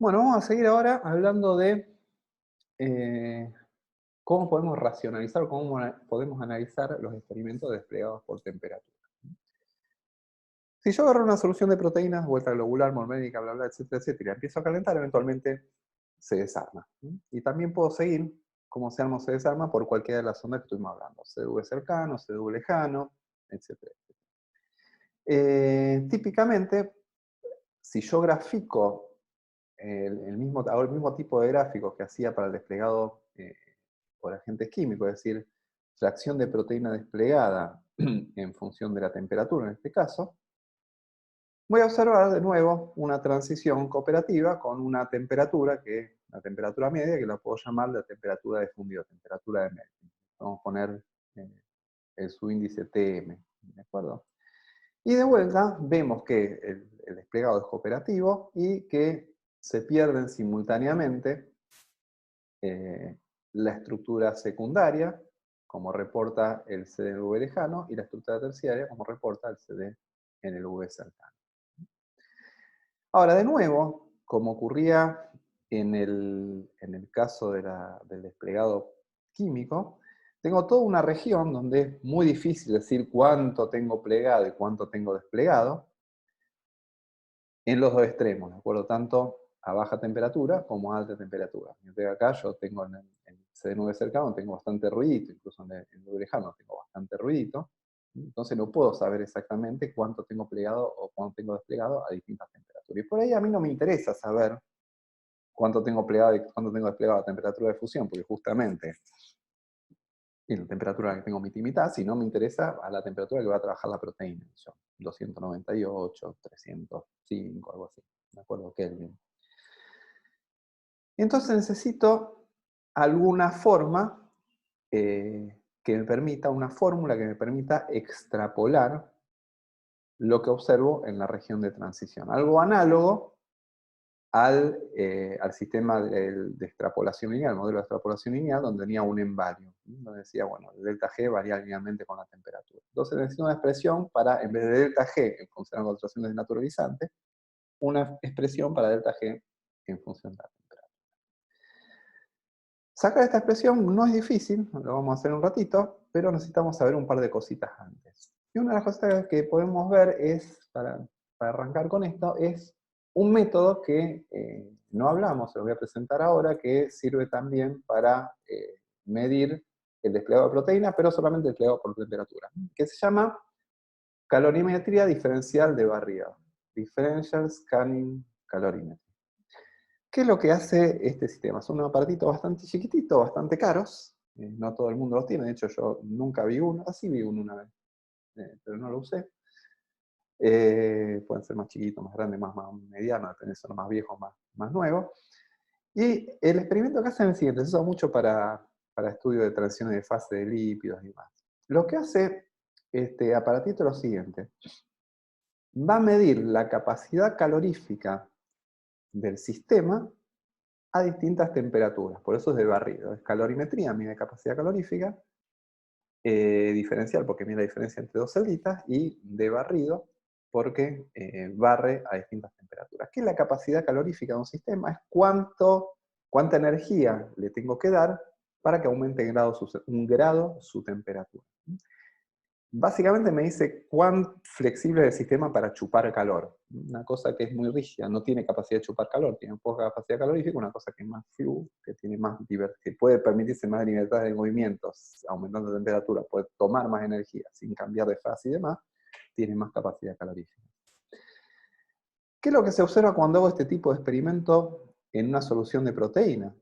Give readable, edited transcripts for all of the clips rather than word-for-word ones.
Bueno, vamos a seguir ahora hablando de eh, cómo podemos racionalizar, cómo podemos analizar los experimentos desplegados por temperatura. Si yo agarro una solución de proteínas, vuelta globular, molmédica, bla, bla, etcétera, etcétera, y empiezo a calentar, eventualmente se desarma. Y también puedo seguir cómo se arma o se desarma por cualquiera de las ondas que estuvimos hablando. CW cercano, CW lejano, etcétera. Típicamente, si yo grafico hago el mismo tipo de gráfico que hacía para el desplegado por agentes químicos, es decir, fracción de proteína desplegada en función de la temperatura en este caso, voy a observar de nuevo una transición cooperativa con una temperatura, que es la temperatura media, que la puedo llamar la temperatura de fundido, temperatura de melting. Vamos a poner eh, el subíndice TM, ¿de acuerdo? Y de vuelta vemos que el desplegado es cooperativo y que se pierden simultáneamente la estructura secundaria, como reporta el CDNV lejano, y la estructura terciaria, como reporta el CDNV cercano. Ahora, de nuevo, como ocurría en el caso del desplegado químico, tengo toda una región donde es muy difícil decir cuánto tengo plegado y cuánto tengo desplegado, en los dos extremos, ¿de acuerdo? Tanto a baja temperatura como a alta temperatura. Mientras que acá yo tengo en el CD9 cercano, tengo bastante ruidito, incluso en el lejano tengo bastante ruidito, entonces no puedo saber exactamente cuánto tengo plegado o cuánto tengo desplegado a distintas temperaturas. Y por ahí a mí no me interesa saber cuánto tengo plegado y cuánto tengo desplegado a temperatura de fusión, porque justamente en la temperatura a la que tengo mitad y mitad, si no me interesa a la temperatura que va a trabajar la proteína, 298, 305, algo así, ¿de acuerdo? Kelvin. Entonces necesito alguna forma que me permita, una fórmula que me permita extrapolar lo que observo en la región de transición. Algo análogo al sistema de extrapolación lineal, el modelo de extrapolación lineal, donde tenía un envalio, donde decía, bueno, el delta G varía linealmente con la temperatura. Entonces necesito una expresión para, en vez de delta G en función de la concentración desnaturalizante, una expresión para delta G en función de la temperatura. Sacar esta expresión no es difícil, lo vamos a hacer en un ratito, pero necesitamos saber un par de cositas antes. Y una de las cosas que podemos ver es, para arrancar con esto, es un método que no hablamos, se lo voy a presentar ahora, que sirve también para medir el desplegado de proteínas, pero solamente el desplegado por temperatura, que se llama calorimetría diferencial de barrido, Differential Scanning Calorimetry. ¿Qué es lo que hace este sistema? Son unos aparatitos bastante chiquititos, bastante caros. No todo el mundo los tiene. De hecho, yo nunca vi uno. Así vi uno una vez, pero no lo usé. Pueden ser más chiquitos, más grandes, más medianos, depende si son más viejos, más nuevos. Y el experimento que hacen es el siguiente. Se usa mucho para estudio de transiciones de fase de lípidos y demás. Lo que hace este aparatito es lo siguiente. Va a medir la capacidad calorífica del sistema a distintas temperaturas, por eso es de barrido. Es calorimetría, mide capacidad calorífica, diferencial porque mide la diferencia entre dos celditas, y de barrido porque barre a distintas temperaturas. ¿Qué es la capacidad calorífica de un sistema? Es cuánta energía le tengo que dar para que aumente un grado su temperatura. Básicamente me dice cuán flexible es el sistema para chupar calor. Una cosa que es muy rígida, no tiene capacidad de chupar calor, tiene poca capacidad calorífica. Una cosa que es más flu, que tiene que puede permitirse más libertad de movimientos, aumentando la temperatura, puede tomar más energía sin cambiar de fase y demás, tiene más capacidad calorífica. ¿Qué es lo que se observa cuando hago este tipo de experimento en una solución de proteína?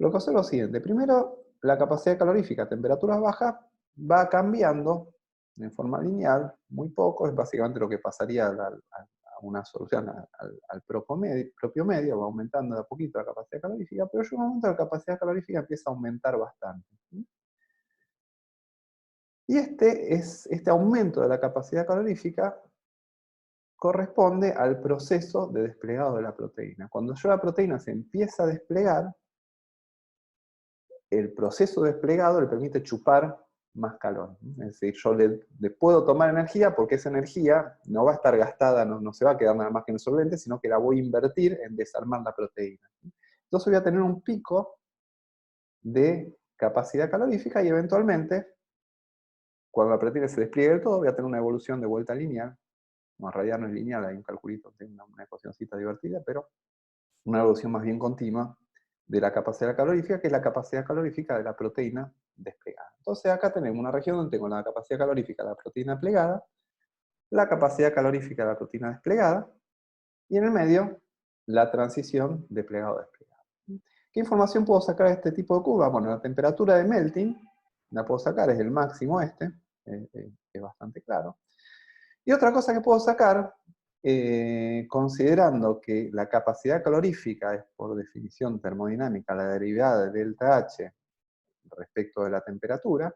Lo que observo es lo siguiente. Primero, la capacidad calorífica a temperaturas bajas va cambiando de forma lineal, muy poco, es básicamente lo que pasaría a una solución al propio medio, va aumentando de a poquito la capacidad calorífica, pero llega un momento que la capacidad calorífica empieza a aumentar bastante. Y este aumento de la capacidad calorífica corresponde al proceso de desplegado de la proteína. Cuando ya la proteína se empieza a desplegar, el proceso de desplegado le permite chupar más calor. Es decir, yo le puedo tomar energía porque esa energía no va a estar gastada, no se va a quedar nada más que en el solvente, sino que la voy a invertir en desarmar la proteína. Entonces voy a tener un pico de capacidad calorífica y eventualmente, cuando la proteína se despliegue del todo, voy a tener una evolución de vuelta lineal. No, radial no es lineal, hay un calculito, tiene una ecuacióncita divertida, pero una evolución más bien continua de la capacidad calorífica, que es la capacidad calorífica de la proteína desplegada. Entonces acá tenemos una región donde tengo la capacidad calorífica de la proteína plegada, la capacidad calorífica de la proteína desplegada, y en el medio la transición de plegado a desplegado. ¿Qué información puedo sacar de este tipo de curva? Bueno, la temperatura de melting la puedo sacar, es el máximo es bastante claro. Y otra cosa que puedo sacar, considerando que la capacidad calorífica es por definición termodinámica la derivada de delta H respecto de la temperatura,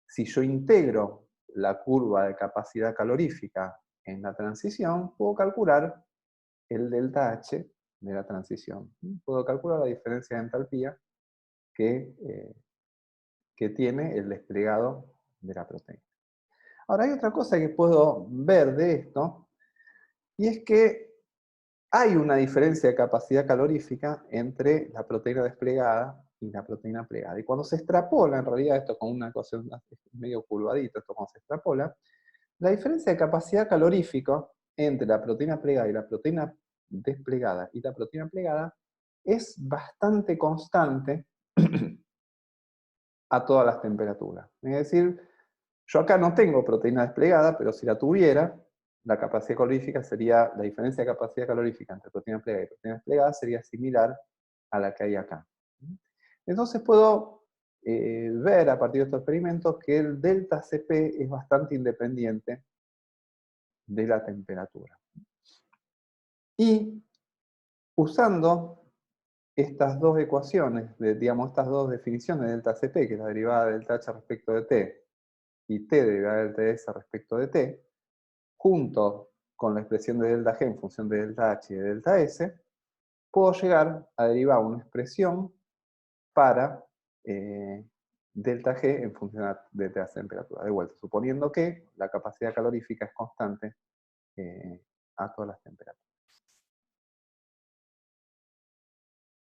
si yo integro la curva de capacidad calorífica en la transición, puedo calcular el delta H de la transición. Puedo calcular la diferencia de entalpía que tiene el desplegado de la proteína. Ahora hay otra cosa que puedo ver de esto, y es que hay una diferencia de capacidad calorífica entre la proteína desplegada y la proteína plegada. Y cuando se extrapola, en realidad esto con una ecuación medio curvadita, esto cuando se extrapola, la diferencia de capacidad calorífica entre la proteína plegada y la proteína desplegada y la proteína plegada es bastante constante a todas las temperaturas. Es decir, yo acá no tengo proteína desplegada, pero si la tuviera, la capacidad calorífica sería, la diferencia de capacidad calorífica entre proteína plegada y proteína desplegada sería similar a la que hay acá. Entonces puedo ver a partir de estos experimentos que el delta Cp es bastante independiente de la temperatura. Y usando estas dos ecuaciones, digamos, estas dos definiciones de delta Cp, que es la derivada de delta H respecto de T, y T derivada de delta S respecto de T, junto con la expresión de delta G en función de delta H y de delta S, puedo llegar a derivar una expresión para delta G en función de la temperatura. De vuelta, suponiendo que la capacidad calorífica es constante a todas las temperaturas.